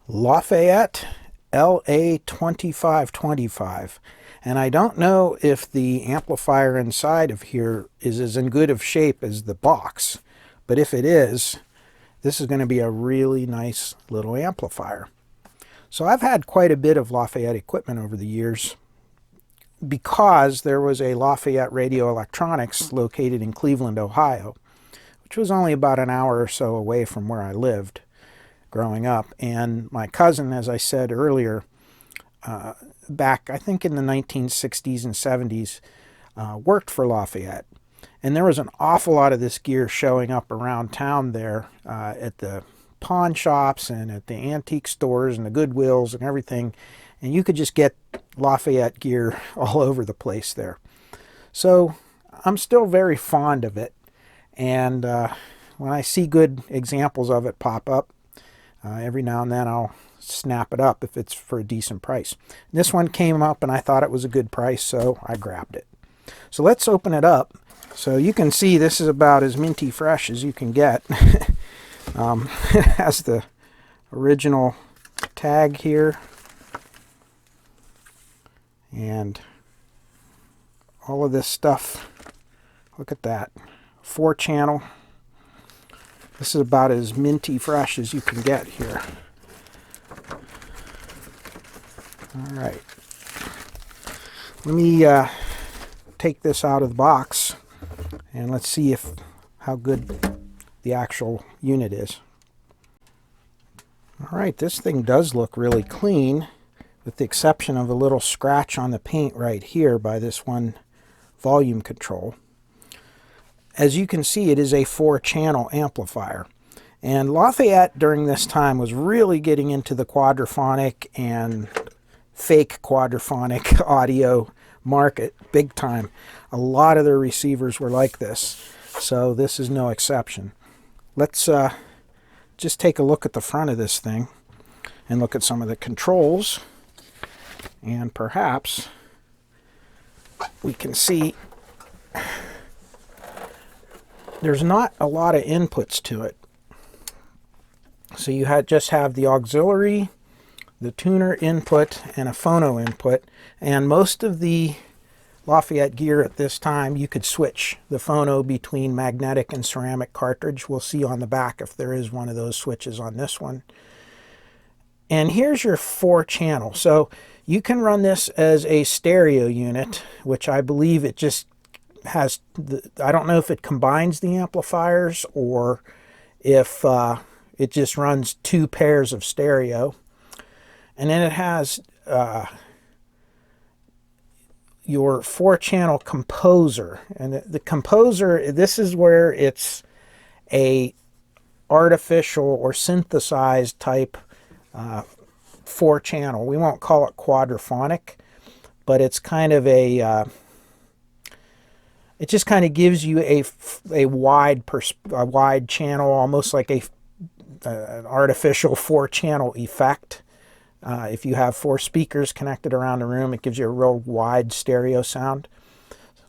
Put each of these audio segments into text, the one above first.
Lafayette LA-2525. And I don't know if the amplifier inside of here is as in good of shape as the box, but if it is, this is going to be a really nice little amplifier. So I've had quite a bit of Lafayette equipment over the years because there was a Lafayette Radio Electronics located in Cleveland, Ohio, which was only about an hour or so away from where I lived growing up. And my cousin, as I said earlier, back I think in the 1960s and 70s, worked for Lafayette. And there was an awful lot of this gear showing up around town there at the pawn shops and at the antique stores and the Goodwills and everything. And you could just get Lafayette gear all over the place there. So I'm still very fond of it. And when I see good examples of it pop up, every now and then I'll snap it up if it's for a decent price. And this one came up and I thought it was a good price, so I grabbed it. So let's open it up. So you can see this is about as minty fresh as you can get. It has the original tag here and all of this stuff. Look at that. 4-channel. This is about as minty fresh as you can get here. All right. Let me take this out of the box and let's see how good the actual unit is. All right, this thing does look really clean, with the exception of a little scratch on the paint right here by this one volume control. As you can see, it is a 4-channel amplifier. And Lafayette during this time was really getting into the quadraphonic and fake quadraphonic audio market big time. A lot of their receivers were like this, so this is no exception. Let's just take a look at the front of this thing and look at some of the controls, and perhaps we can see there's not a lot of inputs to it. So you just have the auxiliary, the tuner input, and a phono input. And most of the Lafayette gear at this time, you could switch the phono between magnetic and ceramic cartridge. We'll see on the back if there is one of those switches on this one. And here's your 4-channel. So you can run this as a stereo unit, which I believe it just has, I don't know if it combines the amplifiers or if it just runs 2 pairs of stereo. And then it has your 4-channel composer. And the composer, this is where it's a artificial or synthesized type 4-channel. We won't call it quadraphonic, but it's kind of a it just kind of gives you a wide channel, almost like an artificial 4-channel effect. If you have 4 speakers connected around the room, it gives you a real wide stereo sound.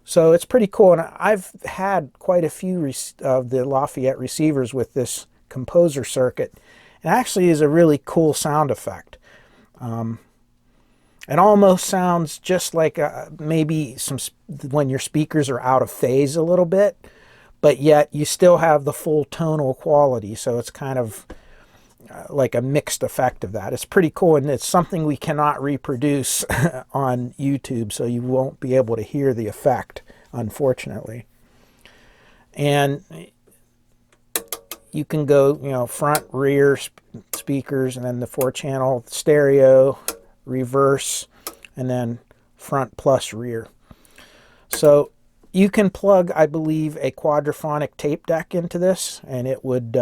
So it's pretty cool, and I've had quite a few of the Lafayette receivers with this composer circuit. It actually is a really cool sound effect. It almost sounds just like maybe when your speakers are out of phase a little bit, but yet you still have the full tonal quality. So it's kind of like a mixed effect of that. It's pretty cool, and it's something we cannot reproduce on YouTube, so you won't be able to hear the effect, unfortunately. And you can go, front, rear speakers, and then the 4-channel stereo, reverse, and then front plus rear. So you can plug, I believe, a quadraphonic tape deck into this, and it would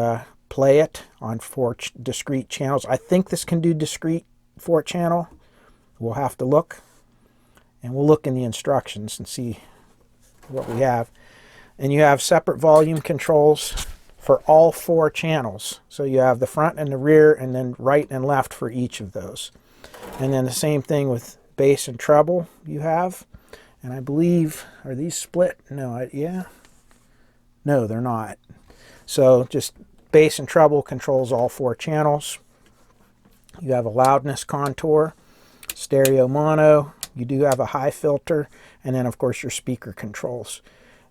play it on 4 discrete channels. I think this can do discrete 4-channel. We'll have to look, and we'll look in the instructions and see what we have. And you have separate volume controls for all 4 channels. So you have the front and the rear, and then right and left for each of those. And then the same thing with bass and treble you have. And I believe, are these split? No, yeah. No, they're not. So just bass and treble controls all 4 channels. You have a loudness contour, stereo mono. You do have a high filter, and then of course your speaker controls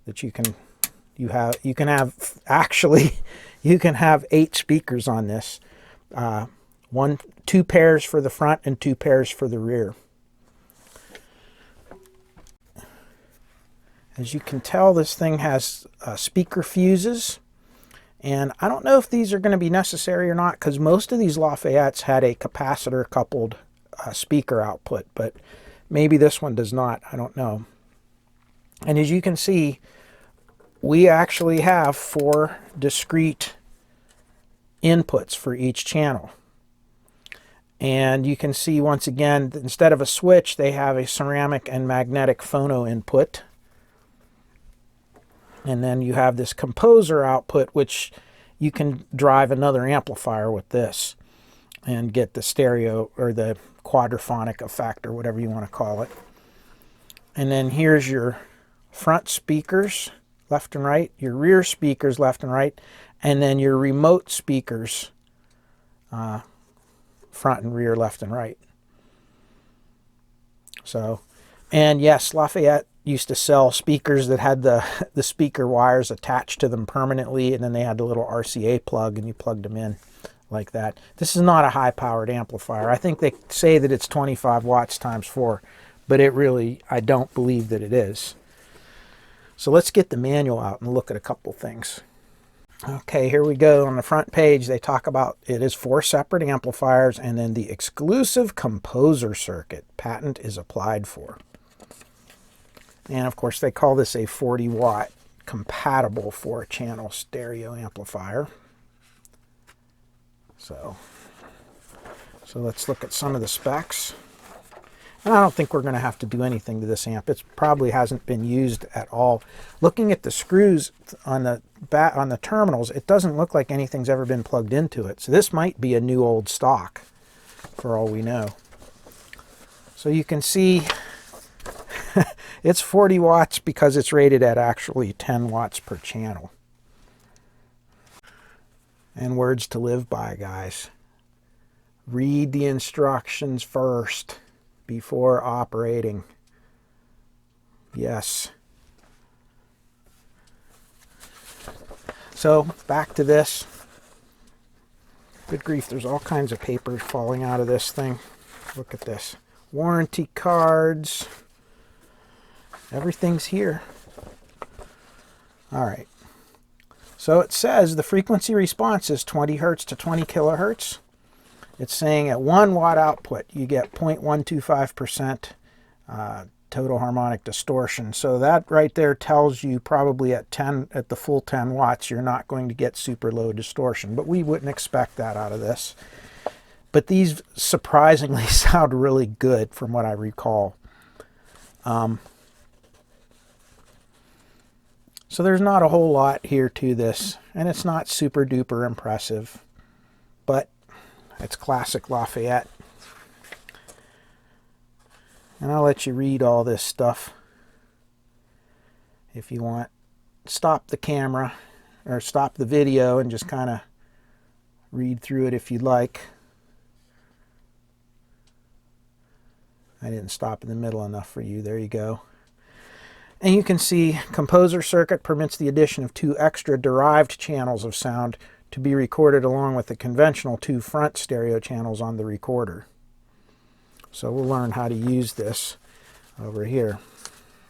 that you can have actually you can have 8 speakers on this. 2 pairs for the front and 2 pairs for the rear. As you can tell, this thing has speaker fuses, and I don't know if these are going to be necessary or not, because most of these Lafayettes had a capacitor coupled speaker output, but maybe this one does not. I don't know. And as you can see, we actually have 4 discrete inputs for each channel. And you can see once again, instead of a switch, they have a ceramic and magnetic phono input. And then you have this composer output, which you can drive another amplifier with this and get the stereo or the quadraphonic effect or whatever you want to call it. And then here's your front speakers, left and right, your rear speakers, left and right, and then your remote speakers, front and rear, left and right. So, and yes, Lafayette used to sell speakers that had the speaker wires attached to them permanently, and then they had the little RCA plug, and you plugged them in like that. This is not a high-powered amplifier. I think they say that it's 25 watts times 4, but it really, I don't believe that it is. So let's get the manual out and look at a couple things. Okay, here we go. On the front page, they talk about it is 4 separate amplifiers, and then the exclusive composer circuit patent is applied for. And of course, they call this a 40-watt compatible 4-channel stereo amplifier. So let's look at some of the specs. And I don't think we're going to have to do anything to this amp. It probably hasn't been used at all. Looking at the screws on the terminals, it doesn't look like anything's ever been plugged into it. So this might be a new old stock, for all we know. So you can see it's 40 watts because it's rated at actually 10 watts per channel. And words to live by, guys. Read the instructions first before operating. Yes. So back to this. Good grief, there's all kinds of paper falling out of this thing. Look at this. Warranty cards. Everything's here. All right. So it says the frequency response is 20 hertz to 20 kilohertz. It's saying at 1 watt output, you get 0.125% total harmonic distortion. So that right there tells you probably at the full 10 watts, you're not going to get super low distortion. But we wouldn't expect that out of this. But these surprisingly sound really good from what I recall. So there's not a whole lot here to this, and it's not super duper impressive, but it's classic Lafayette. And I'll let you read all this stuff if you want. Stop the camera or stop the video and just kind of read through it if you'd like. I didn't stop in the middle enough for you. There you go. And you can see composer circuit permits the addition of 2 extra derived channels of sound to be recorded along with the conventional 2 front stereo channels on the recorder. So we'll learn how to use this over here.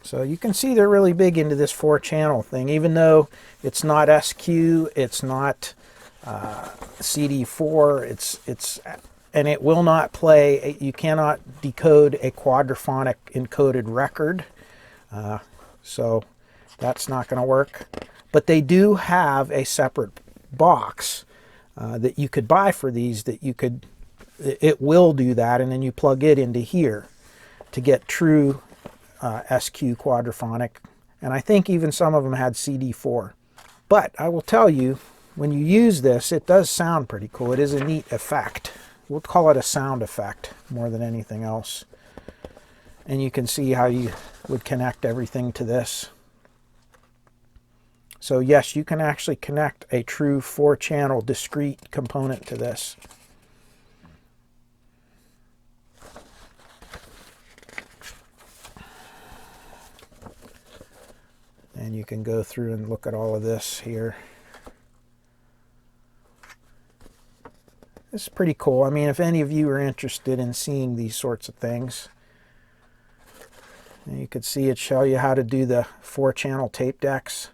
So you can see they're really big into this 4-channel thing, even though it's not SQ, it's not CD4, and it will not play. You cannot decode a quadraphonic encoded record. So that's not going to work. But they do have a separate box that you could buy for these it will do that, and then you plug it into here to get true SQ quadraphonic. And I think even some of them had CD4. But I will tell you, when you use this, it does sound pretty cool. It is a neat effect. We'll call it a sound effect more than anything else. And you can see how you would connect everything to this. So yes, you can actually connect a true 4-channel discrete component to this. And you can go through and look at all of this here. This is pretty cool. I mean, if any of you are interested in seeing these sorts of things, and you could see it show you how to do the 4-channel tape decks.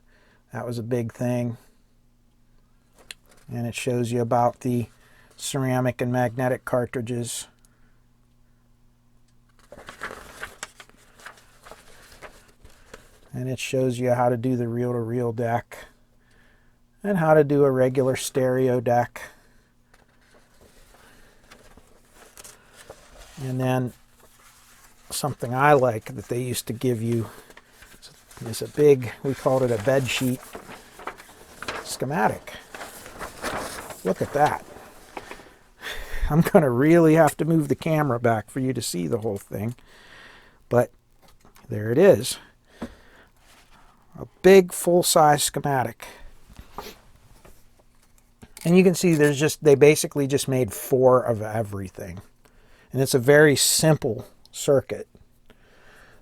That was a big thing. And it shows you about the ceramic and magnetic cartridges. And it shows you how to do the reel-to-reel deck and how to do a regular stereo deck. And then something I like that they used to give you is a big, we called it a bed sheet schematic. Look at that. I'm going to really have to move the camera back for you to see the whole thing. But there it is. A big full-size schematic. And you can see they basically just made 4 of everything. And it's a very simple circuit.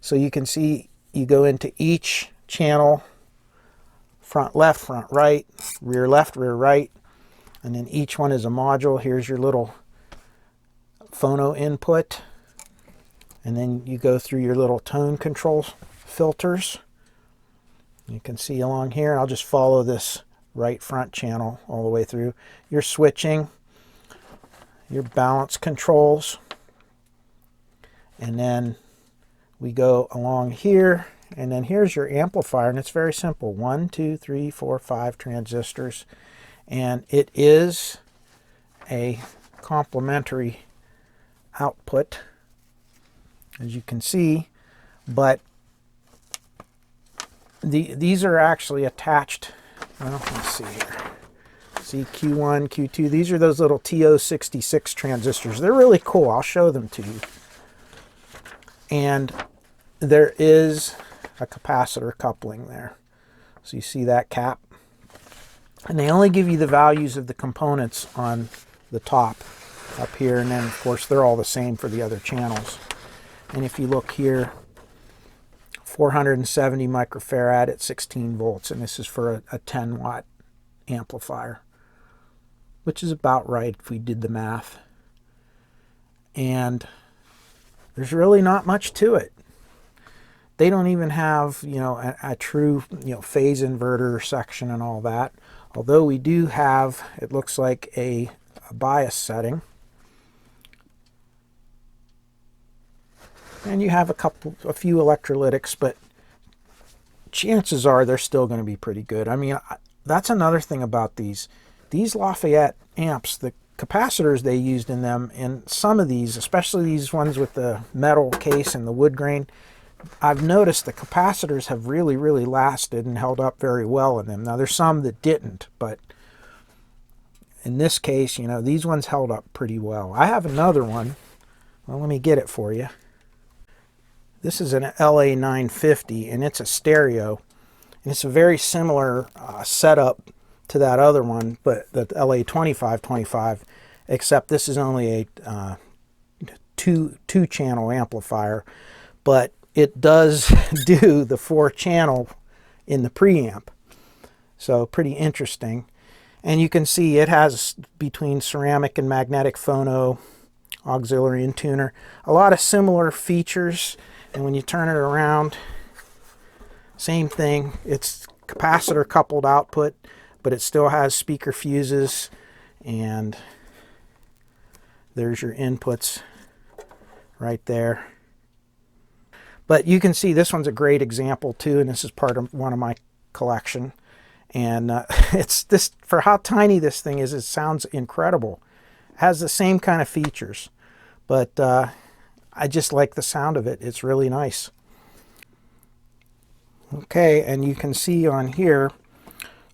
So you can see you go into each channel, front left, front right, rear left, rear right, and then each one is a module. Here's your little phono input, and then you go through your little tone control filters. You can see along here, I'll just follow this right front channel all the way through. Your switching, your balance controls, and then we go along here, and then here's your amplifier, and it's very simple. 1, 2, 3, 4, 5 transistors, and it is a complementary output, as you can see, but these are actually attached. Well, let's see here. See Q1, Q2. These are those little TO66 transistors. They're really cool. I'll show them to you. And there is a capacitor coupling there. So you see that cap? And they only give you the values of the components on the top up here. And then, of course, they're all the same for the other channels. And if you look here, 470 microfarad at 16 volts. And this is for a 10-watt amplifier, which is about right if we did the math. And there's really not much to it. They don't even have, a true, phase inverter section and all that. Although we do have, it looks like a bias setting. And you have a few electrolytics, but chances are they're still going to be pretty good. I mean, that's another thing about these Lafayette amps, the capacitors they used in them, and some of these, especially these ones with the metal case and the wood grain, I've noticed the capacitors have really, really lasted and held up very well in them. Now, there's some that didn't, but in this case, these ones held up pretty well. I have another one. Well, let me get it for you. This is an LA-950, and it's a stereo. And it's a very similar setup to that other one, but the LA-2525, except this is only a two-channel amplifier, but it does do the 4-channel in the preamp. So pretty interesting. And you can see it has between ceramic and magnetic phono, auxiliary and tuner, a lot of similar features. And when you turn it around, same thing. It's capacitor coupled output, but it still has speaker fuses, and there's your inputs right there. But you can see this one's a great example too, and this is part of one of my collection. And it's this, for how tiny this thing is, it sounds incredible. It has the same kind of features, but I just like the sound of it. It's really nice. Okay, and you can see on here,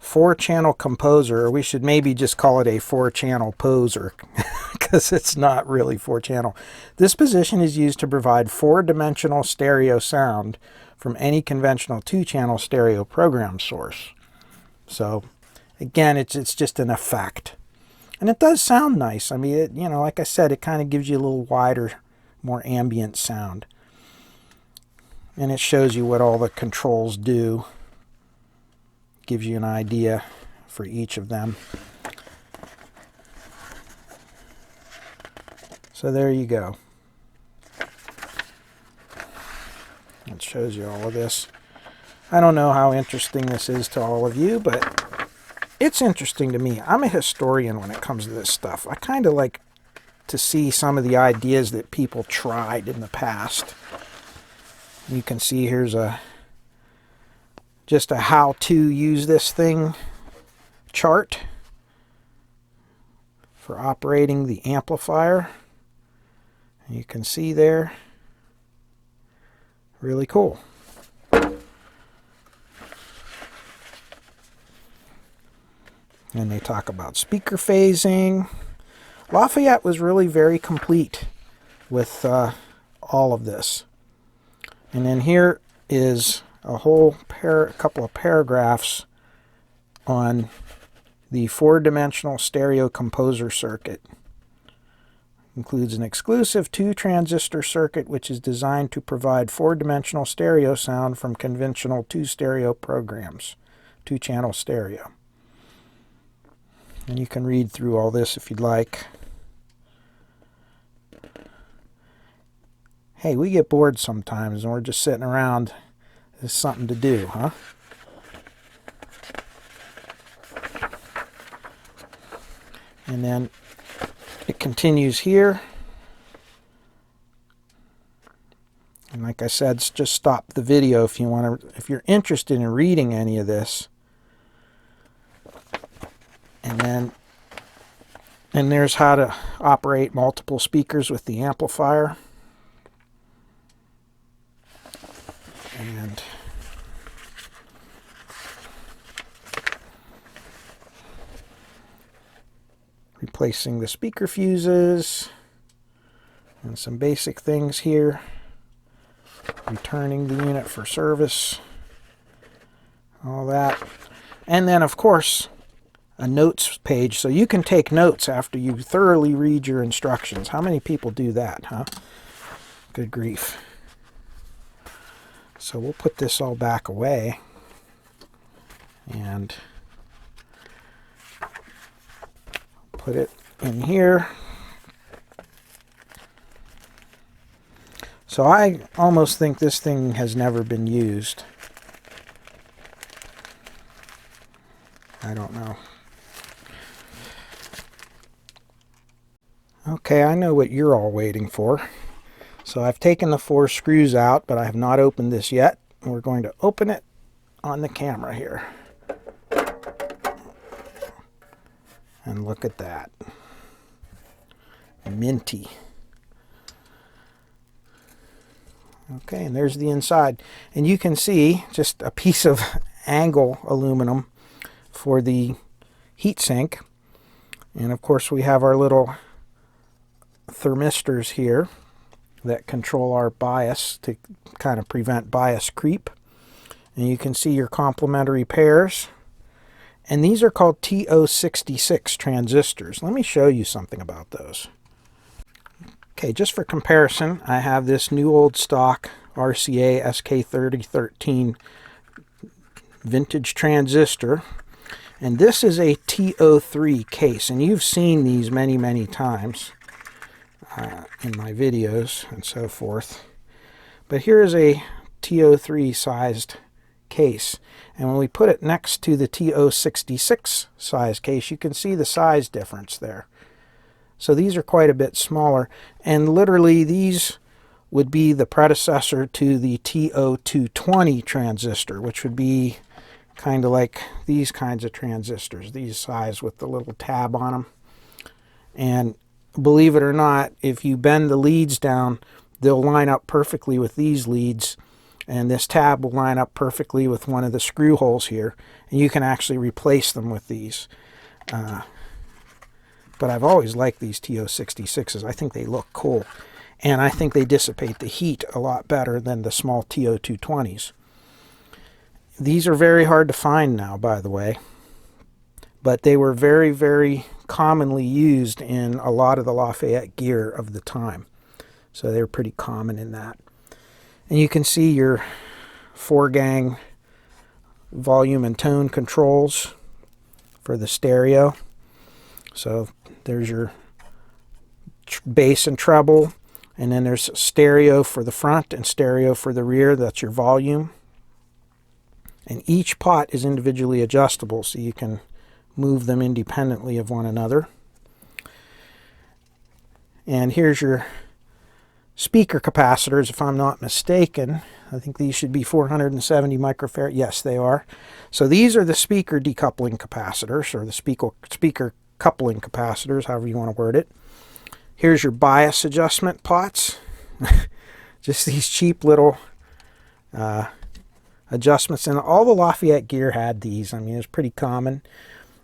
4-channel composer, or we should maybe just call it a 4-channel poser, because it's not really 4-channel. This position is used to provide 4-dimensional stereo sound from any conventional 2-channel stereo program source. So, again, it's just an effect. And it does sound nice. I mean, like I said, it kind of gives you a little wider, more ambient sound. And it shows you what all the controls do. gives you an idea for each of them. So there you go. It shows you all of this. I don't know how interesting this is to all of you, but it's interesting to me. I'm a historian when it comes to this stuff. I kind of like to see some of the ideas that people tried in the past. You can see here's just a how to use this thing chart for operating the amplifier. You can see there, really cool. And they talk about speaker phasing. Lafayette was really very complete with all of this. And then here is a whole couple of paragraphs on the four-dimensional stereo composer circuit. Includes an exclusive 2-transistor circuit which is designed to provide four-dimensional stereo sound from conventional 2-stereo programs, 2-channel stereo. And you can read through all this if you'd like. Hey, we get bored sometimes and we're just sitting around. There's something to do, huh? And then it continues here. And like I said, just stop the video if you want to, if you're interested in reading any of this. And there's how to operate multiple speakers with the amplifier. And replacing the speaker fuses and some basic things here. Returning the unit for service. All that. And then of course a notes page, so you can take notes after you thoroughly read your instructions. How many people do that, huh? Good grief. So we'll put this all back away and put it in here. So I almost think this thing has never been used. I don't know. Okay, I know what you're all waiting for. So I've taken the 4 screws out, but I have not opened this yet. We're going to open it on the camera here. And look at that. Minty. Okay, and there's the inside. And you can see just a piece of angle aluminum for the heatsink. And of course we have our little thermistors here that control our bias to kind of prevent bias creep. And you can see your complementary pairs. And these are called TO66 transistors. Let me show you something about those. Okay, just for comparison, I have this new old stock RCA SK3013 vintage transistor. And this is a TO3 case. And you've seen these many, many times in my videos and so forth. But here is a TO3 sized case. And when we put it next to the TO66 size case, you can see the size difference there. So these are quite a bit smaller. And literally these would be the predecessor to the TO220 transistor, which would be kind of like these kinds of transistors, these size with the little tab on them. And believe it or not, if you bend the leads down, they'll line up perfectly with these leads. And this tab will line up perfectly with one of the screw holes here. And you can actually replace them with these. But I've always liked these TO66s. I think they look cool. And I think they dissipate the heat a lot better than the small TO220s. These are very hard to find now, by the way. But they were very, very commonly used in a lot of the Lafayette gear of the time. So they were pretty common in that. And you can see your 4-gang volume and tone controls for the stereo. So there's your bass and treble, and then there's stereo for the front and stereo for the rear. That's your volume. And each pot is individually adjustable, so you can move them independently of one another. And here's your speaker capacitors, if I'm not mistaken. I think these should be 470 microfarad. Yes, they are. So these are the speaker decoupling capacitors, or the speaker coupling capacitors, however you want to word it. Here's your bias adjustment pots. Just these cheap little adjustments. And all the Lafayette gear had these. I mean, it's pretty common.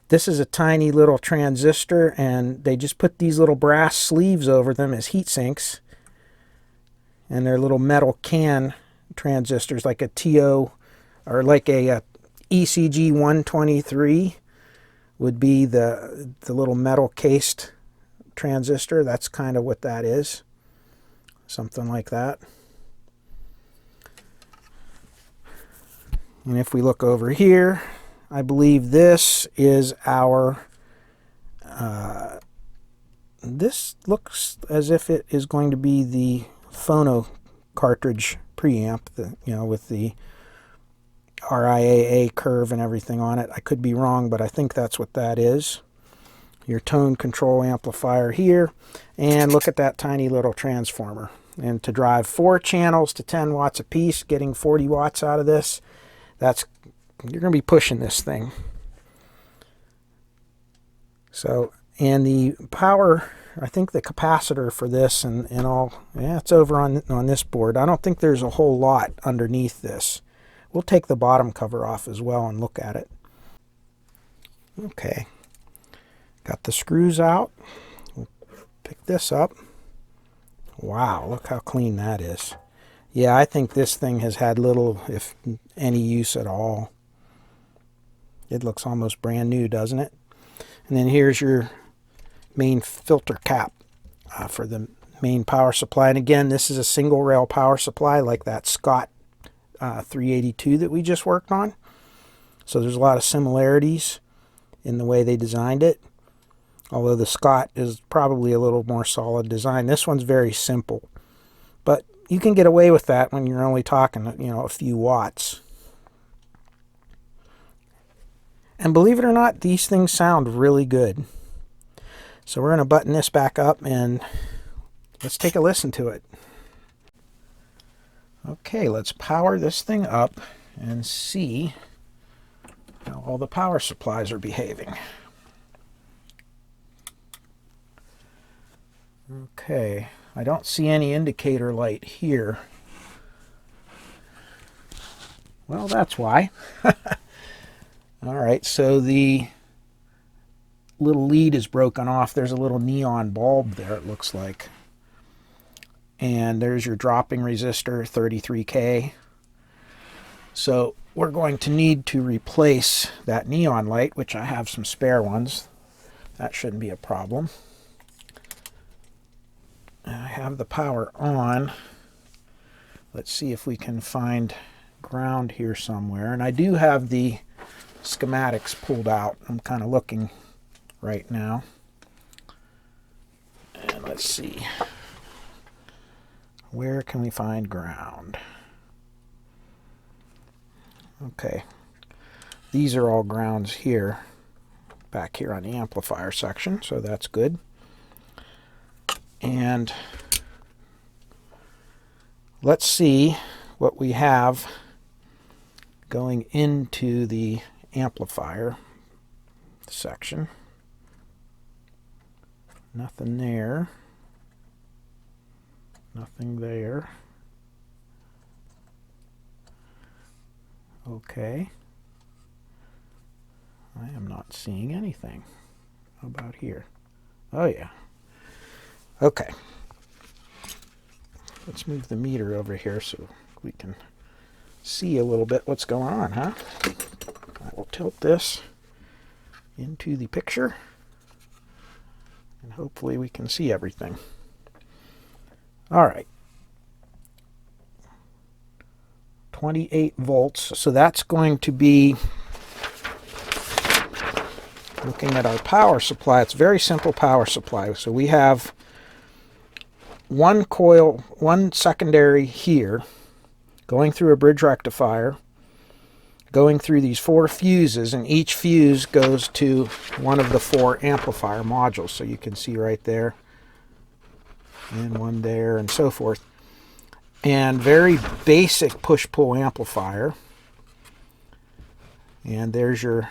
This is a tiny little transistor, and they just put these little brass sleeves over them as heat sinks. And they're little metal can transistors, like a TO, or like a ECG 123 would be the little metal cased transistor. That's kind of what that is. Something like that. And if we look over here, I believe this is our, this looks as if it is going to be the phono cartridge preamp, with the RIAA curve and everything on it. I could be wrong, but I think that's what that is. Your tone control amplifier here, and look at that tiny little transformer. And to drive 4 channels to 10 watts a piece, getting 40 watts out of this, you're going to be pushing this thing. So, and the power, I think the capacitor for this and all, yeah, it's over on this board. I don't think there's a whole lot underneath this. We'll take the bottom cover off as well and look at it. Okay, got the screws out. We'll pick this up. Wow, look how clean that is. Yeah, I think this thing has had little, if any, use at all. It looks almost brand new, doesn't it? And then here's your main filter cap for the main power supply. And again, this is a single rail power supply, like that Scott 382 that we just worked on. So there's a lot of similarities in the way they designed it, although the Scott is probably a little more solid design. This one's very simple, but you can get away with that when you're only talking, a few watts. And believe it or not, these things sound really good. So we're going to button this back up and let's take a listen to it. Okay, let's power this thing up and see how all the power supplies are behaving. Okay, I don't see any indicator light here. Well, that's why. All right, so the little lead is broken off. There's a little neon bulb there, it looks like. And there's your dropping resistor, 33K. So we're going to need to replace that neon light, which I have some spare ones. That shouldn't be a problem. I have the power on. Let's see if we can find ground here somewhere. And I do have the schematics pulled out. I'm kind of looking right now. And let's see. Where can we find ground? Okay. These are all grounds here, back here on the amplifier section, so that's good. And let's see what we have going into the amplifier section. Nothing there. Nothing there. Okay. I am not seeing anything. How about here? Oh yeah. Okay. Let's move the meter over here so we can see a little bit what's going on, huh? I will tilt this into the picture and hopefully we can see everything. All right. 28 volts. So that's going to be, looking at our power supply, it's a very simple power supply. So we have one coil, one secondary here, going through a bridge rectifier, going through these 4 fuses, and each fuse goes to one of the 4 amplifier modules. So you can see right there, and one there, and so forth. And very basic push-pull amplifier. And there's your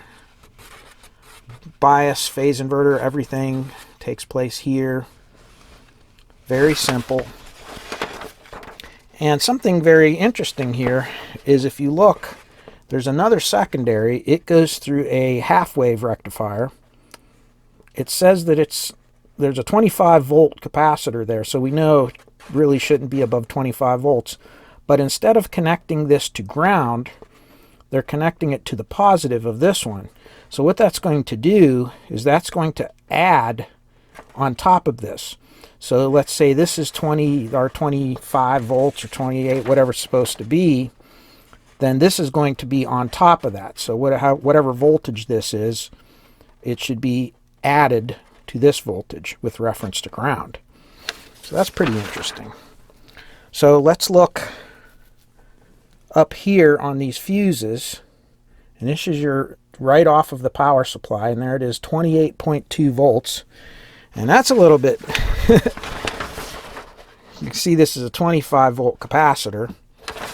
bias, phase inverter, everything takes place here. Very simple. And something very interesting here is if you look, there's another secondary. It goes through a half-wave rectifier. It says that there's a 25 volt capacitor there, so we know it really shouldn't be above 25 volts. But instead of connecting this to ground, they're connecting it to the positive of this one. So what that's going to do is that's going to add on top of this. So let's say this is 20 or 25 volts or 28, whatever it's supposed to be. Then this is going to be on top of that. So whatever voltage this is, it should be added to this voltage with reference to ground. So that's pretty interesting. So let's look up here on these fuses. And this is your right off of the power supply. And there it is, 28.2 volts. And that's a little bit... You can see this is a 25 volt capacitor.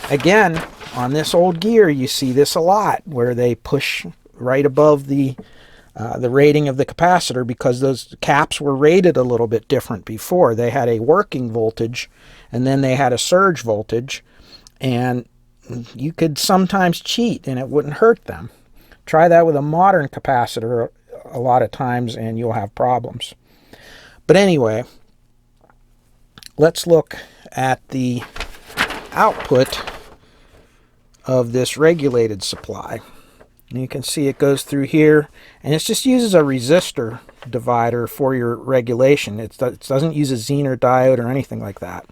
Again, on this old gear, you see this a lot, where they push right above the rating of the capacitor, because those caps were rated a little bit different before. They had a working voltage, and then they had a surge voltage, and you could sometimes cheat, and it wouldn't hurt them. Try that with a modern capacitor a lot of times, and you'll have problems. But anyway, let's look at the output of this regulated supply. And you can see it goes through here, and it just uses a resistor divider for your regulation. It doesn't use a Zener diode or anything like that.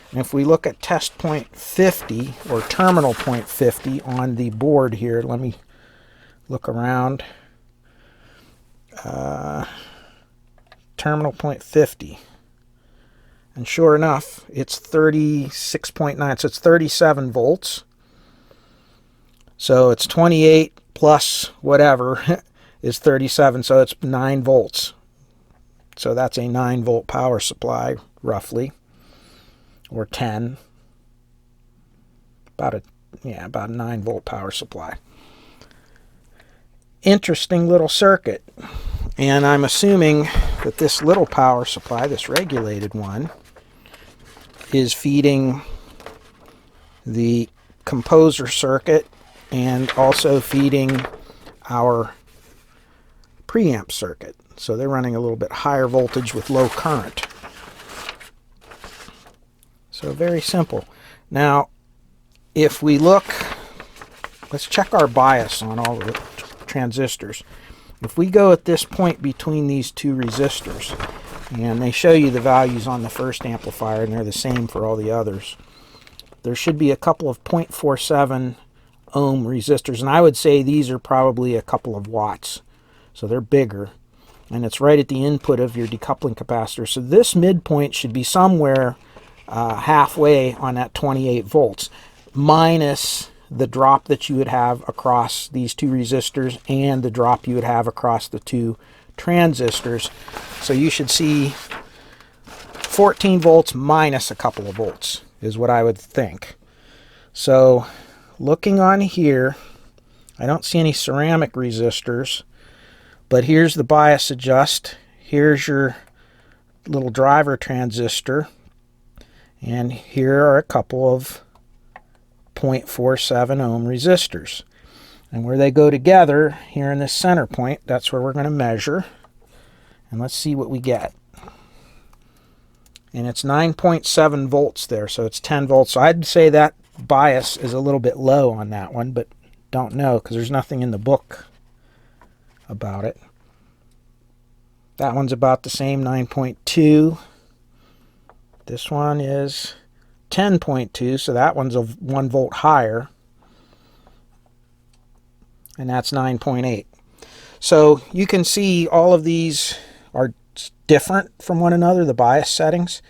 And if we look at test point 50 or terminal point 50 on the board here, let me look around. Terminal point 50. And sure enough, it's 36.9, so it's 37 volts. So it's 28 plus whatever is 37, so it's 9 volts. So that's a 9 volt power supply, roughly, or 10. About a 9 volt power supply. Interesting little circuit. And I'm assuming that this little power supply, this regulated one, is feeding the composer circuit and also feeding our preamp circuit. So they're running a little bit higher voltage with low current. So very simple. Now, if we look, let's check our bias on all the transistors. If we go at this point between these 2 resistors, and they show you the values on the first amplifier, and they're the same for all the others, there should be a couple of 0.47 ohm resistors, and I would say these are probably a couple of watts, so they're bigger, and it's right at the input of your decoupling capacitor. So this midpoint should be somewhere halfway on that 28 volts, minus the drop that you would have across these 2 resistors and the drop you would have across the 2 transistors. So you should see 14 volts minus a couple of volts is what I would think. So looking on here, I don't see any ceramic resistors, but here's the bias adjust. Here's your little driver transistor, and here are a couple of 0.47 ohm resistors. And where they go together, here in this center point, that's where we're going to measure. And let's see what we get. And it's 9.7 volts there, so it's 10 volts. So I'd say that bias is a little bit low on that one, but don't know because there's nothing in the book about it. That one's about the same, 9.2. This one is 10.2, so that one's a 1 volt higher. and that's 9.8. So you can see all of these are different from one another, the bias settings.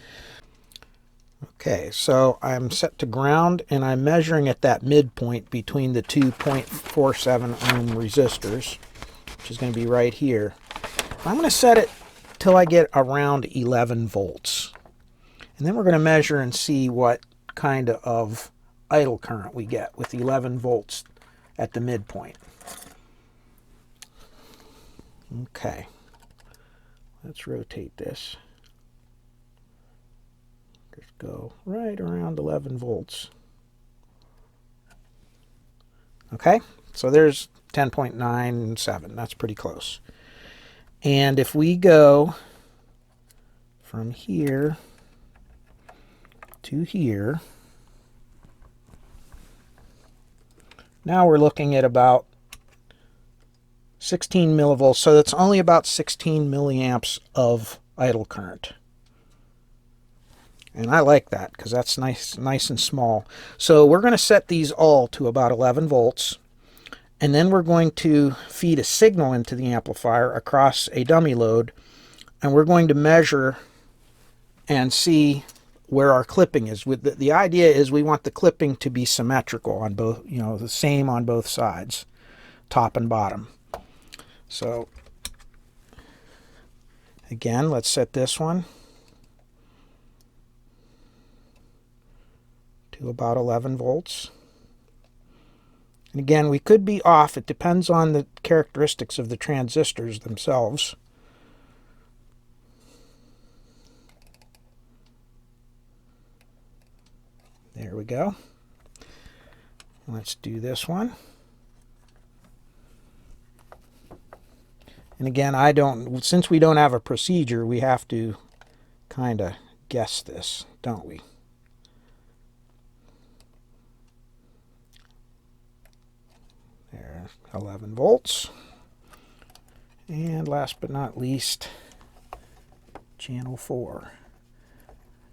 Okay, so I'm set to ground, and I'm measuring at that midpoint between the two 0.47 ohm resistors, which is going to be right here. I'm going to set it till I get around 11 volts. And then we're going to measure and see what kind of idle current we get with 11 volts at the midpoint. Okay, let's rotate this. Just go right around 11 volts. Okay, so there's 10.97. That's pretty close. And if we go from here to here, now we're looking at about 16 millivolts. So that's only about 16 milliamps of idle current. And I like that because that's nice and small. So we're going to set these all to about 11 volts. And then we're going to feed a signal into the amplifier across a dummy load. And we're going to measure and see where our clipping is. The idea is we want the clipping to be symmetrical on both, the same on both sides, top and bottom. So again, let's set this one to about 11 volts. And again, we could be off. It depends on the characteristics of the transistors themselves. There we go. Let's do this one. And again, since we don't have a procedure, we have to kind of guess this, don't we? There, 11 volts. And last but not least, channel 4.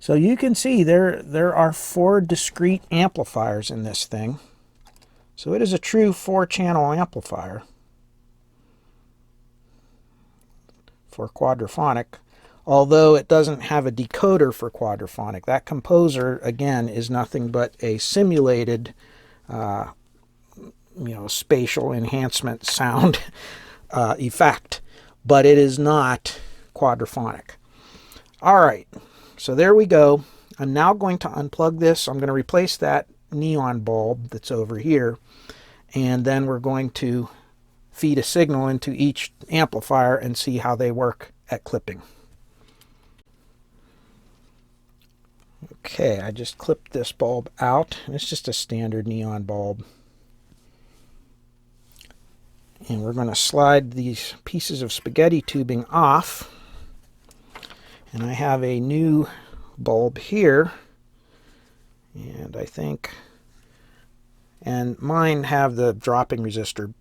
So you can see there are 4 discrete amplifiers in this thing. So it is a true 4-channel amplifier for quadraphonic, although it doesn't have a decoder for quadraphonic. That composer, again, is nothing but a simulated spatial enhancement sound effect, but it is not quadraphonic. All right, so there we go. I'm now going to unplug this. I'm going to replace that neon bulb that's over here, and then we're going to feed a signal into each amplifier and see how they work at clipping. Okay, I just clipped this bulb out. It's just a standard neon bulb. And we're going to slide these pieces of spaghetti tubing off. And I have a new bulb here. And mine have the dropping resistor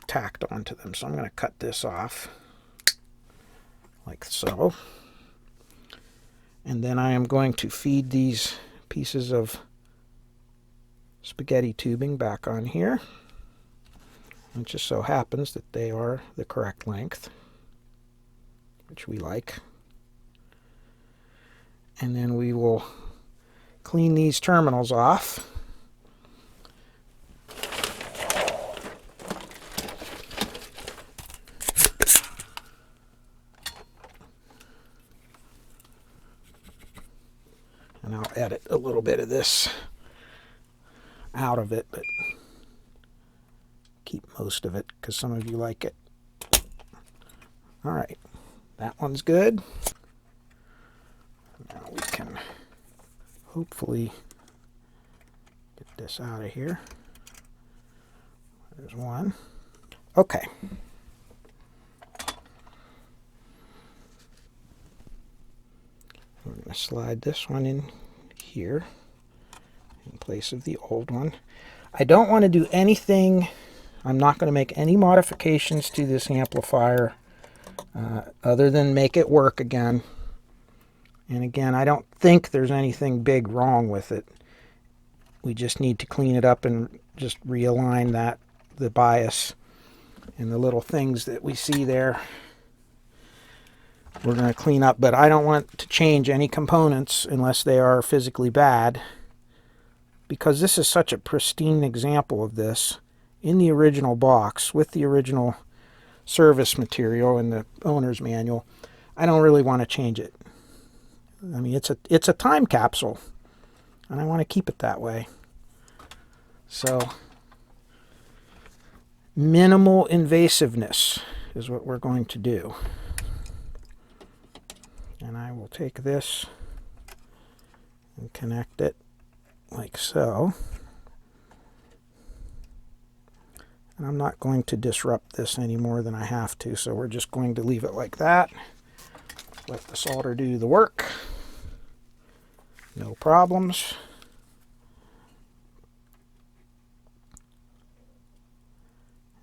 tacked onto them. So I'm going to cut this off like so. And then I am going to feed these pieces of spaghetti tubing back on here. It just so happens that they are the correct length, which we like. And then we will clean these terminals off. And I'll edit a little bit of this out of it, but keep most of it because some of you like it. All right, that one's good. Now we can hopefully get this out of here. There's one. Okay. We're going to slide this one in here in place of the old one. I don't want to do anything. I'm not going to make any modifications to this amplifier other than make it work again. And again, I don't think there's anything big wrong with it. We just need to clean it up and just realign that the bias and the little things that we see there. We're going to clean up, but I don't want to change any components unless they are physically bad, because this is such a pristine example of this in the original box with the original service material and the owner's manual. I don't really want to change it. I mean, it's a time capsule, and I want to keep it that way. So minimal invasiveness is what we're going to do. And I will take this and connect it like so. And I'm not going to disrupt this any more than I have to, so we're just going to leave it like that. Let the solder do the work. No problems.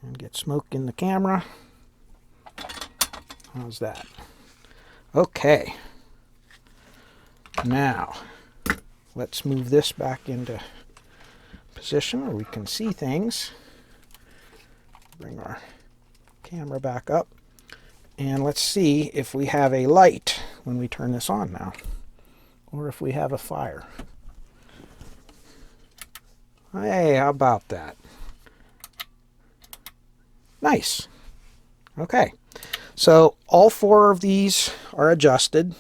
And get smoke in the camera. How's that? Okay. Now, let's move this back into position where we can see things. Bring our camera back up. And let's see if we have a light when we turn this on now, or if we have a fire. Hey, how about that? Nice. Okay, so all four of these are adjusted.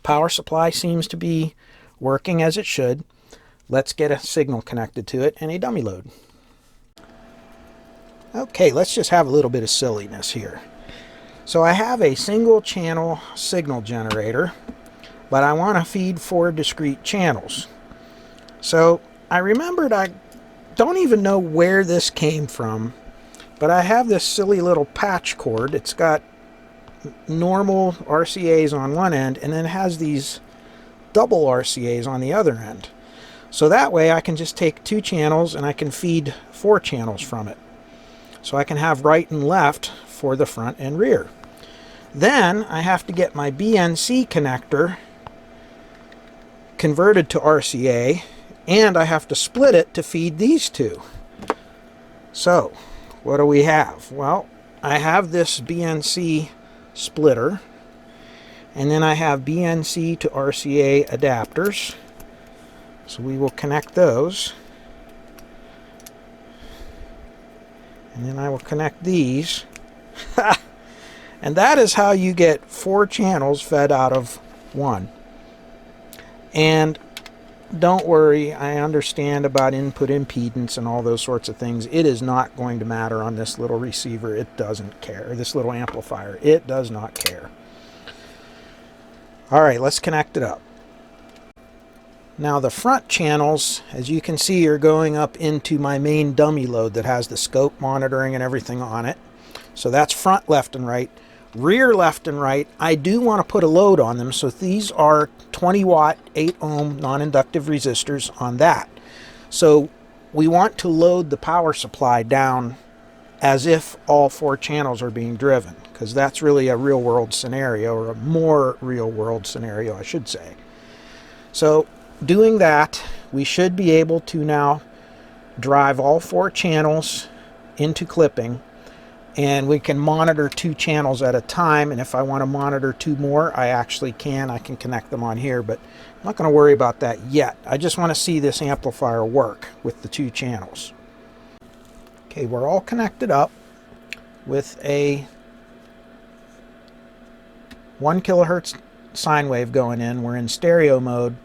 Power supply seems to be working as it should. Let's get a signal connected to it and a dummy load. Okay, let's just have a little bit of silliness here. So I have a single channel signal generator, but I want to feed 4 discrete channels. So I remembered, I don't even know where this came from, but I have this silly little patch cord. It's got normal RCAs on one end, and then it has these double RCAs on the other end. So that way I can just take 2 channels and I can feed 4 channels from it. So I can have right and left for the front and rear. Then I have to get my BNC connector converted to RCA, and I have to split it to feed these 2. So what do we have? Well, I have this BNC splitter, and then I have BNC to RCA adapters. So we will connect those. And then I will connect these. And that is how you get 4 channels fed out of 1. And don't worry, I understand about input impedance and all those sorts of things. It is not going to matter on this little receiver. It doesn't care. This little amplifier, it does not care. All right, let's connect it up. Now the front channels, as you can see, are going up into my main dummy load that has the scope monitoring and everything on it. So that's front left and right. Rear left and right, I do want to put a load on them. So these are 20 watt, 8 ohm non-inductive resistors on that. So we want to load the power supply down as if all 4 channels are being driven, because that's really a real world scenario, or a more real world scenario, I should say. So doing that, we should be able to now drive all 4 channels into clipping, and we can monitor 2 channels at a time. And if I want to monitor 2 more, I actually can. I can connect them on here, but I'm not going to worry about that yet. I just want to see this amplifier work with the 2 channels. Okay, we're all connected up with a 1 kilohertz sine wave going in. We're in stereo mode.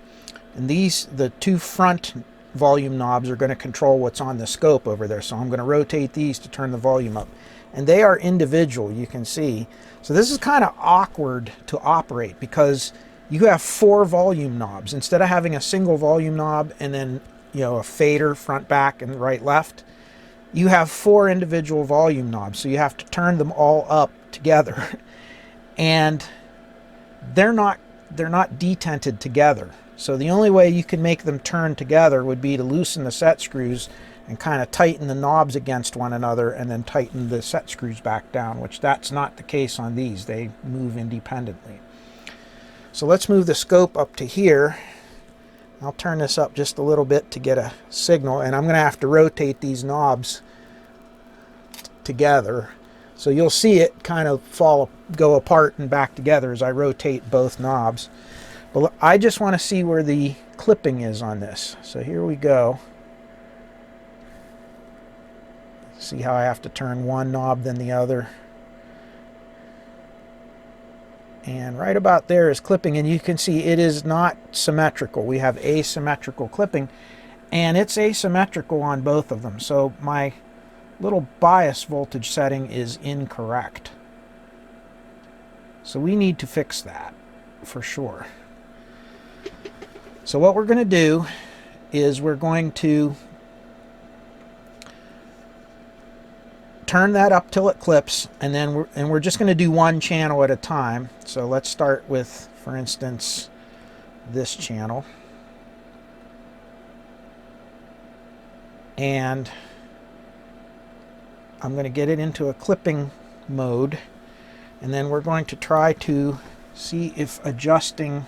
And the 2 front volume knobs are going to control what's on the scope over there. So I'm going to rotate these to turn the volume up. And they are individual, you can see. So this is kind of awkward to operate, because you have 4 volume knobs. Instead of having a single volume knob and then, you know, a fader front, back, and right, left, you have 4 individual volume knobs. So you have to turn them all up together. And they're not detented together. So the only way you can make them turn together would be to loosen the set screws and kind of tighten the knobs against one another, and then tighten the set screws back down, which that's not the case on these. They move independently. So let's move the scope up to here. I'll turn this up just a little bit to get a signal, and I'm going to have to rotate these knobs together. So you'll see it kind of go apart and back together as I rotate both knobs. But I just want to see where the clipping is on this. So here we go. See how I have to turn one knob then the other. And right about there is clipping, and you can see it is not symmetrical. We have asymmetrical clipping, and it's asymmetrical on both of them. So my little bias voltage setting is incorrect. So we need to fix that for sure. So what we're going to do is we're going to turn that up till it clips, and then we're just going to do one channel at a time. So let's start with, for instance, this channel. And I'm going to get it into a clipping mode, and then we're going to try to see if adjusting,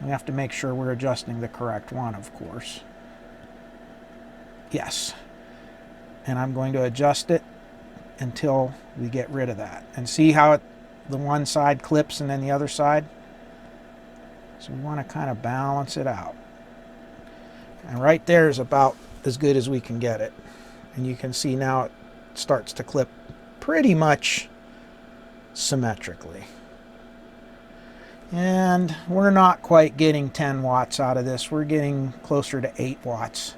we have to make sure we're adjusting the correct one, of course. Yes. And I'm going to adjust it until we get rid of that. And see how the one side clips and then the other side? So we want to kind of balance it out. And right there is about as good as we can get it. And you can see now it starts to clip pretty much symmetrically. And we're not quite getting 10 watts out of this. We're getting closer to 8 watts.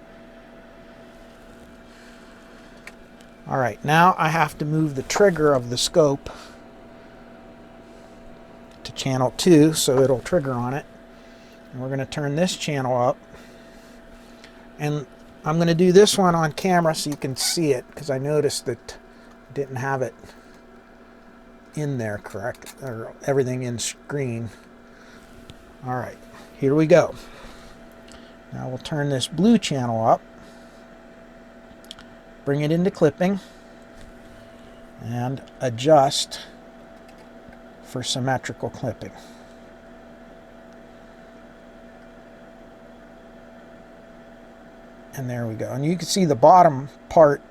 All right, now I have to move the trigger of the scope to channel 2 so it'll trigger on it. And we're going to turn this channel up. And I'm going to do this one on camera so you can see it, because I noticed that I didn't have it in there correct, or everything in screen. All right, here we go. Now we'll turn this blue channel up, bring it into clipping, and adjust for symmetrical clipping. And there we go. And you can see the bottom part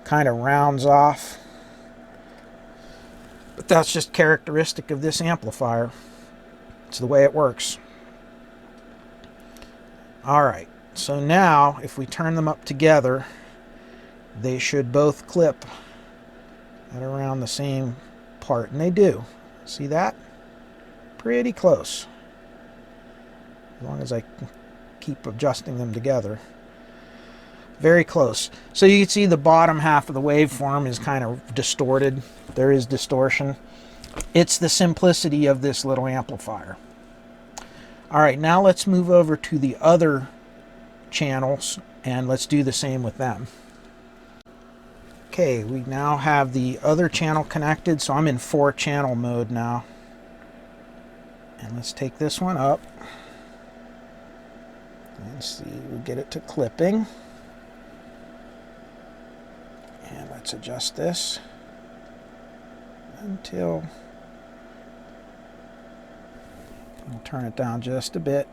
kind of rounds off. But that's just characteristic of this amplifier. It's the way it works. Alright, so now if we turn them up together, they should both clip at around the same part. And they do. See that? Pretty close. As long as I keep adjusting them together. Very close. So you can see the bottom half of the waveform is kind of distorted. There is distortion. It's the simplicity of this little amplifier. All right, now let's move over to the other channels and let's do the same with them. Okay, we now have the other channel connected, so I'm in 4-channel mode now. And let's take this one up. And see, we'll get it to clipping. And let's adjust this until, we'll turn it down just a bit.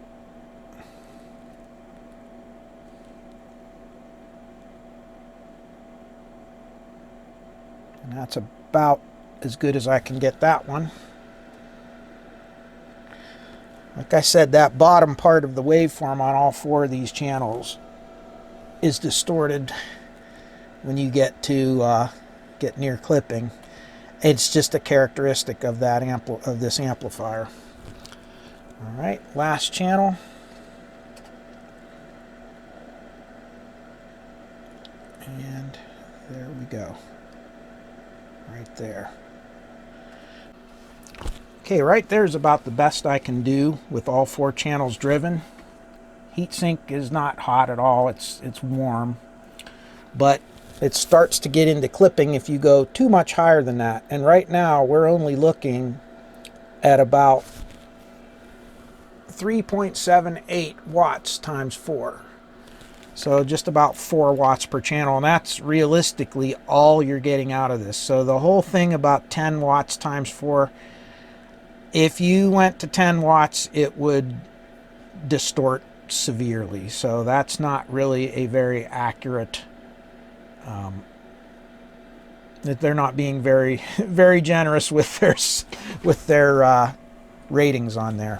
And that's about as good as I can get that one. Like I said, that bottom part of the waveform on all 4 of these channels is distorted when you get to get near clipping. It's just a characteristic of that this amplifier. All right, last channel. And there we go. Right there. Okay, right there is about the best I can do with all 4 channels driven. Heatsink is not hot at all. It's warm. But it starts to get into clipping if you go too much higher than that. And right now we're only looking at about 3.78 watts times 4. So just about 4 watts per channel, and that's realistically all you're getting out of this. So the whole thing about 10 watts times 4, if you went to 10 watts, it would distort severely. So that's not really a very accurate that they're not being very, very generous with their ratings on there.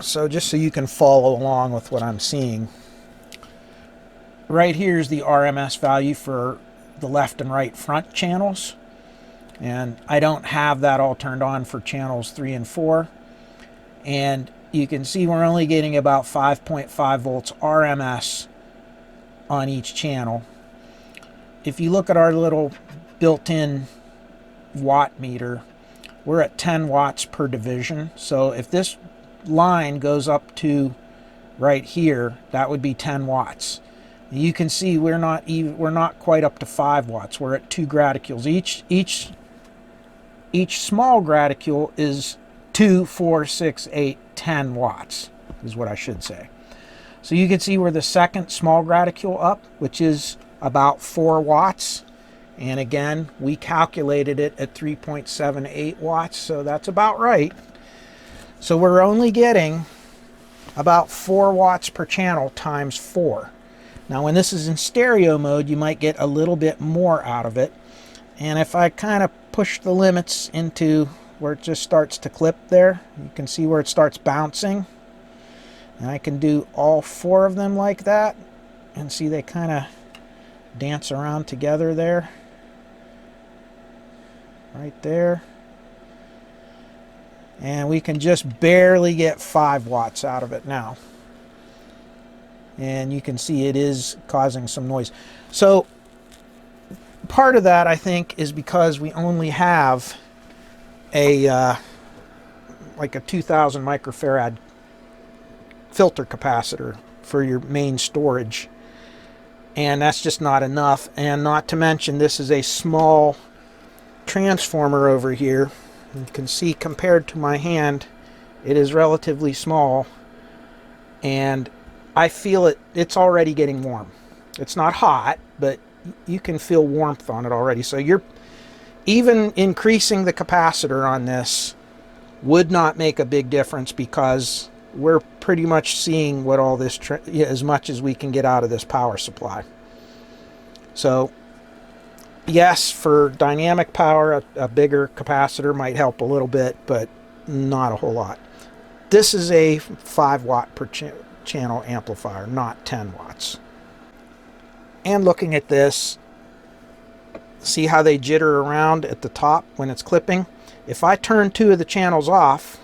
So just so you can follow along with what I'm seeing, right here is the RMS value for the left and right front channels, and I don't have that all turned on for channels 3 and 4, and you can see we're only getting about 5.5 volts RMS on each channel. If you look at our little built-in watt meter, we're at 10 watts per division. So if this line goes up to right here, that would be 10 watts. You can see we're not quite up to 5 watts. We're at 2 gradicules. Each small gradicule is 2, 4, 6, 8, 10 watts is what I should say. So you can see we're the second small gradicule up, which is about 4 watts. And again, we calculated it at 3.78 watts, so that's about right. So we're only getting about 4 watts per channel times 4. Now when this is in stereo mode, you might get a little bit more out of it. And if I kind of push the limits into where it just starts to clip there, you can see where it starts bouncing. And I can do all 4 of them like that. And see they kind of dance around together there. Right there. And we can just barely get 5 watts out of it now. And you can see it is causing some noise. So part of that, I think, is because we only have a like a 2000 microfarad filter capacitor for your main storage. And that's just not enough. And not to mention, this is a small transformer over here. You can see compared to my hand, it is relatively small. And I feel it's already getting warm. It's not hot, but you can feel warmth on it already. So you're even increasing the capacitor on this would not make a big difference, because we're pretty much seeing what all this as much as we can get out of this power supply. So yes, for dynamic power, a bigger capacitor might help a little bit, but not a whole lot. This is a 5 watt per channel amplifier, not 10 watts. And looking at this, see how they jitter around at the top when it's clipping? If I turn 2 of the channels off,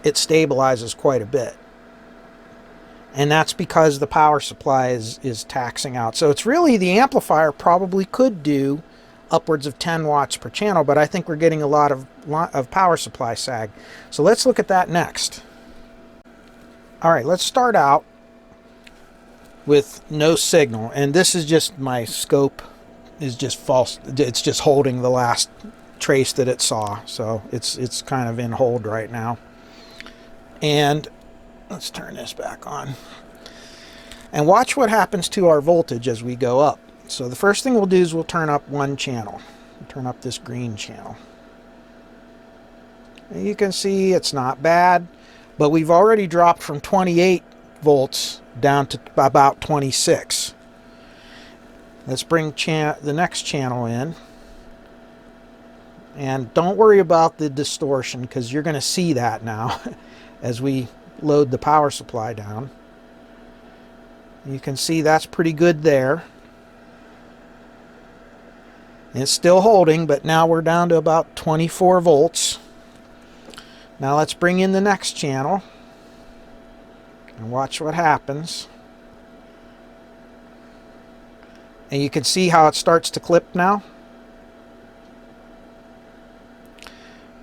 it stabilizes quite a bit. And that's because the power supply is taxing out. So it's really, the amplifier probably could do upwards of 10 watts per channel, but I think we're getting a lot of power supply sag. So let's look at that next. All right, let's start out with no signal. And this is just, my scope is just false. It's just holding the last trace that it saw. So it's kind of in hold right now. And let's turn this back on. And watch what happens to our voltage as we go up. So the first thing we'll do is we'll turn up one channel. We'll turn up this green channel. And you can see it's not bad, but we've already dropped from 28 volts down to about 26. Let's bring the next channel in. And don't worry about the distortion, because you're going to see that now as we load the power supply down. You can see that's pretty good there. It's still holding, but now we're down to about 24 volts. Now let's bring in the next channel and watch what happens. And you can see how it starts to clip now.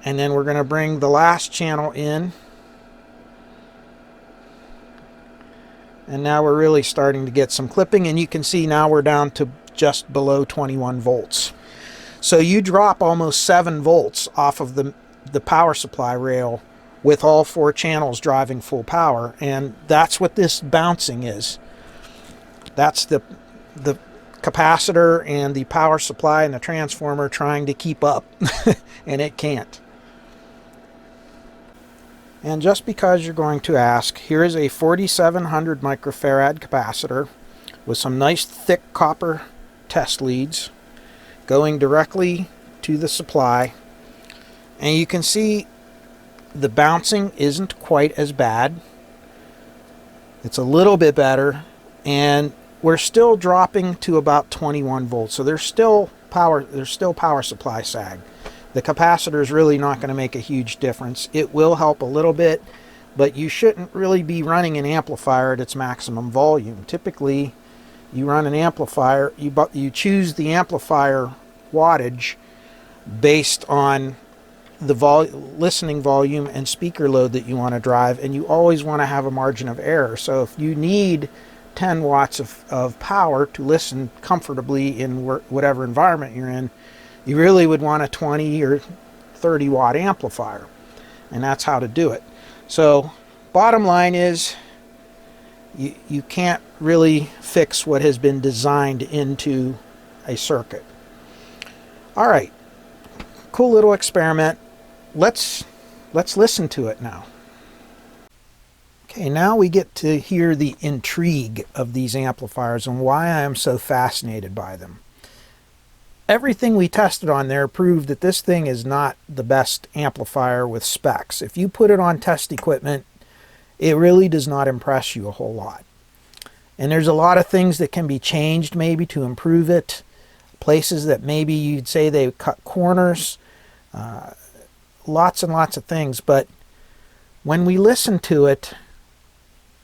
And then we're going to bring the last channel in. And now we're really starting to get some clipping, and you can see now we're down to just below 21 volts. So you drop almost 7 volts off of the power supply rail with all 4 channels driving full power, and that's what this bouncing is. That's the capacitor and the power supply and the transformer trying to keep up, and it can't. And just because you're going to ask, here is a 4700 microfarad capacitor with some nice thick copper test leads going directly to the supply, and you can see the bouncing isn't quite as bad. It's a little bit better, and we're still dropping to about 21 volts. So there's still power supply sag. The capacitor is really not going to make a huge difference. It will help a little bit, but you shouldn't really be running an amplifier at its maximum volume. Typically, you run an amplifier, you choose the amplifier wattage based on the listening volume and speaker load that you want to drive, and you always want to have a margin of error. So if you need 10 watts of power to listen comfortably in whatever environment you're in, you really would want a 20 or 30 watt amplifier, and that's how to do it. So bottom line is, you can't really fix what has been designed into a circuit. All right, cool little experiment. Let's listen to it now. Okay, now we get to hear the intrigue of these amplifiers and why I am so fascinated by them. Everything we tested on there proved that this thing is not the best amplifier with specs. If you put it on test equipment, it really does not impress you a whole lot. And there's a lot of things that can be changed maybe to improve it. Places that maybe you'd say they cut corners. Lots and lots of things. But when we listen to it,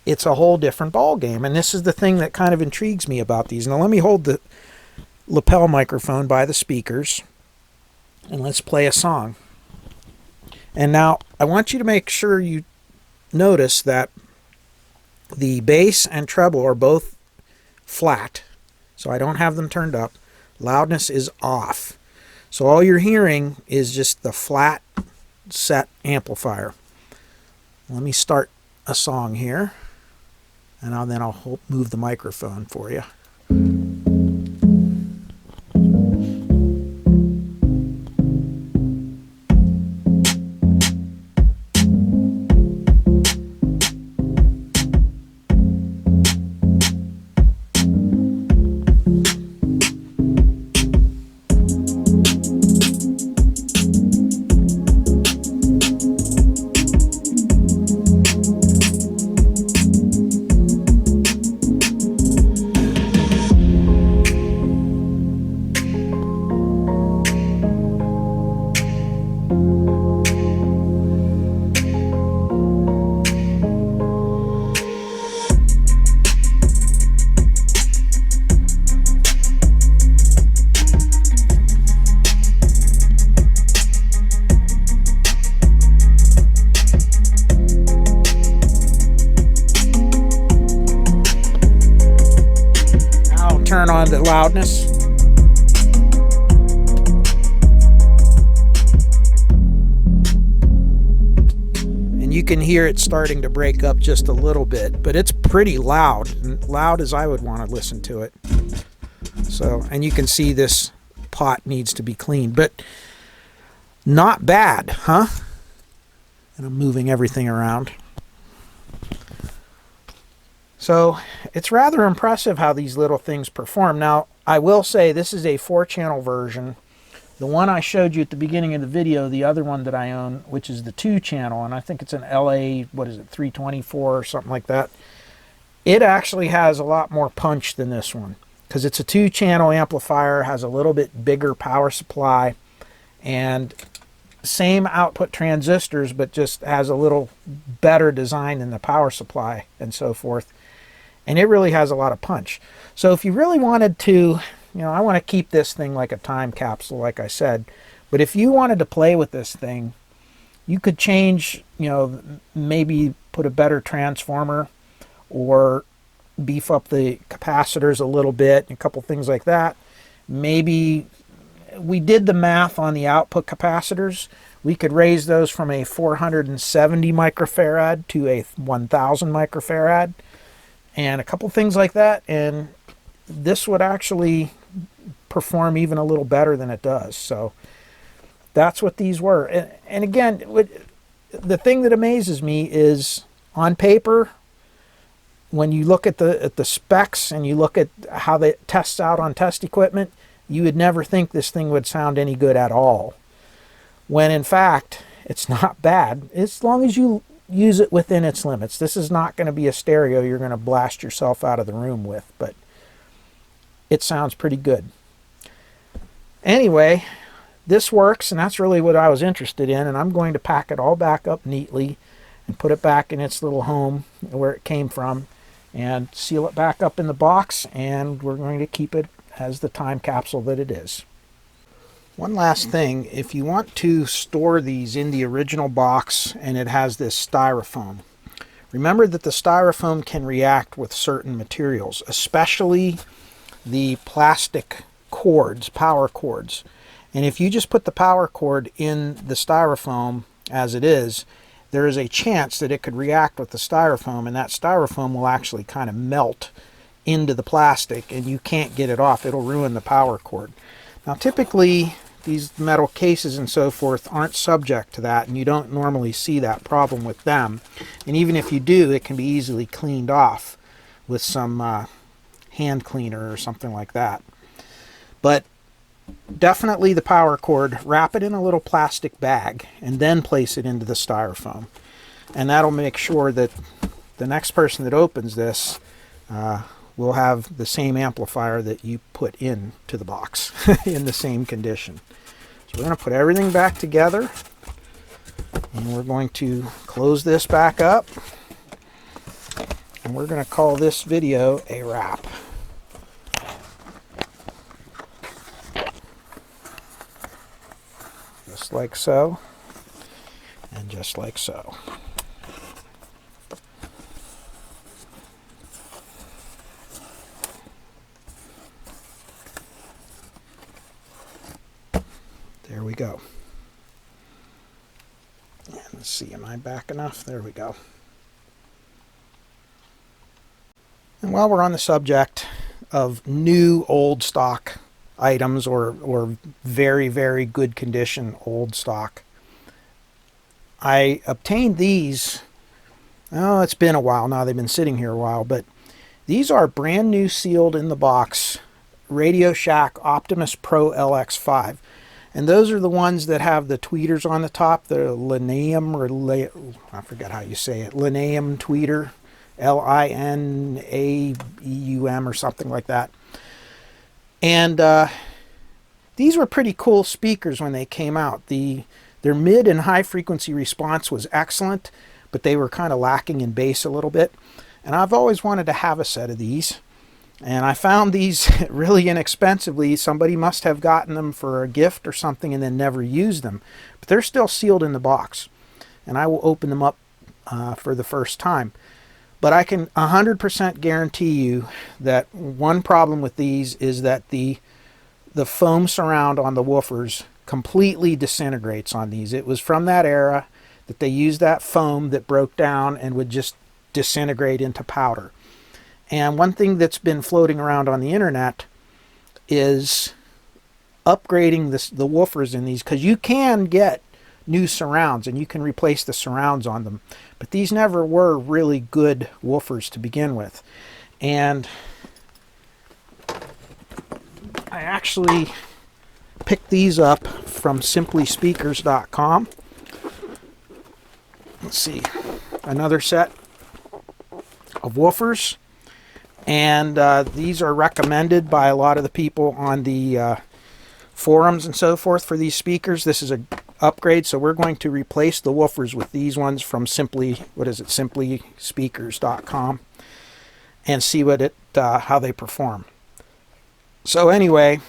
it's a whole different ball game. And this is the thing that kind of intrigues me about these. Now let me hold the lapel microphone by the speakers and let's play a song. And now I want you to make sure you notice that the bass and treble are both flat, so I don't have them turned up. Loudness is off, so all you're hearing is just the flat set amplifier. Let me start a song here, and then I'll move the microphone for you. Turn on the loudness. And you can hear it starting to break up just a little bit, but it's pretty loud, loud as I would want to listen to it. So, and you can see this pot needs to be cleaned, but not bad, huh? And I'm moving everything around. So it's rather impressive how these little things perform. Now, I will say this is a 4-channel version. The one I showed you at the beginning of the video, the other one that I own, which is the 2-channel, and I think it's an LA-2525 or something like that. It actually has a lot more punch than this one because it's a 2-channel amplifier, has a little bit bigger power supply, and same output transistors, but just has a little better design in the power supply and so forth. And it really has a lot of punch. So if you really wanted to, I want to keep this thing like a time capsule, like I said. But if you wanted to play with this thing, you could change, maybe put a better transformer or beef up the capacitors a little bit, a couple things like that. Maybe we did the math on the output capacitors. We could raise those from a 470 microfarad to a 1000 microfarad. And a couple things like that, and this would actually perform even a little better than it does. So that's what these were. And again, the thing that amazes me is on paper, when you look at the specs and you look at how it tests out on test equipment, you would never think this thing would sound any good at all. When in fact, it's not bad as long as you use it within its limits. This is not going to be a stereo you're going to blast yourself out of the room with, but it sounds pretty good. Anyway, this works, and that's really what I was interested in, and I'm going to pack it all back up neatly and put it back in its little home where it came from and seal it back up in the box, and we're going to keep it as the time capsule that it is. One last thing, if you want to store these in the original box and it has this styrofoam, remember that the styrofoam can react with certain materials, especially the plastic cords, power cords. And if you just put the power cord in the styrofoam as it is, there is a chance that it could react with the styrofoam, and that styrofoam will actually kind of melt into the plastic and you can't get it off. It'll ruin the power cord. Now typically these metal cases and so forth aren't subject to that, and you don't normally see that problem with them. And even if you do, it can be easily cleaned off with some hand cleaner or something like that. But definitely the power cord, wrap it in a little plastic bag and then place it into the styrofoam. And that'll make sure that the next person that opens this will have the same amplifier that you put into the box in the same condition. So we're going to put everything back together, and we're going to close this back up, and we're going to call this video a wrap. Just like so, and just like so. There we go. And let's see, am I back enough? There we go. And while we're on the subject of new old stock items or very, very good condition old stock, I obtained these, oh, it's been a while now, they've been sitting here a while, but these are brand new sealed in the box Radio Shack Optimus Pro LX5. And those are the ones that have the tweeters on the top, the Linaeum, or I forget how you say it, Linaeum tweeter, L-I-N-A-E-U-M or something like that. And these were pretty cool speakers when they came out. Their mid and high frequency response was excellent, but they were kind of lacking in bass a little bit. And I've always wanted to have a set of these. And I found these really inexpensively. Somebody must have gotten them for a gift or something and then never used them. But they're still sealed in the box. And I will open them up for the first time. But I can 100% guarantee you that one problem with these is that the foam surround on the woofers completely disintegrates on these. It was from that era that they used that foam that broke down and would just disintegrate into powder. And one thing that's been floating around on the internet is upgrading the woofers in these, because you can get new surrounds and you can replace the surrounds on them. But these never were really good woofers to begin with. And I actually picked these up from simplyspeakers.com. Let's see, another set of woofers. And these are recommended by a lot of the people on the forums and so forth for these speakers. This is an upgrade, so we're going to replace the woofers with these ones from simplyspeakers.com and see what how they perform. So anyway,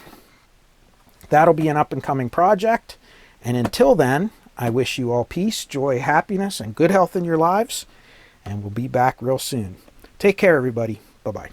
that'll be an up-and-coming project. And until then, I wish you all peace, joy, happiness, and good health in your lives. And we'll be back real soon. Take care, everybody. Bye-bye.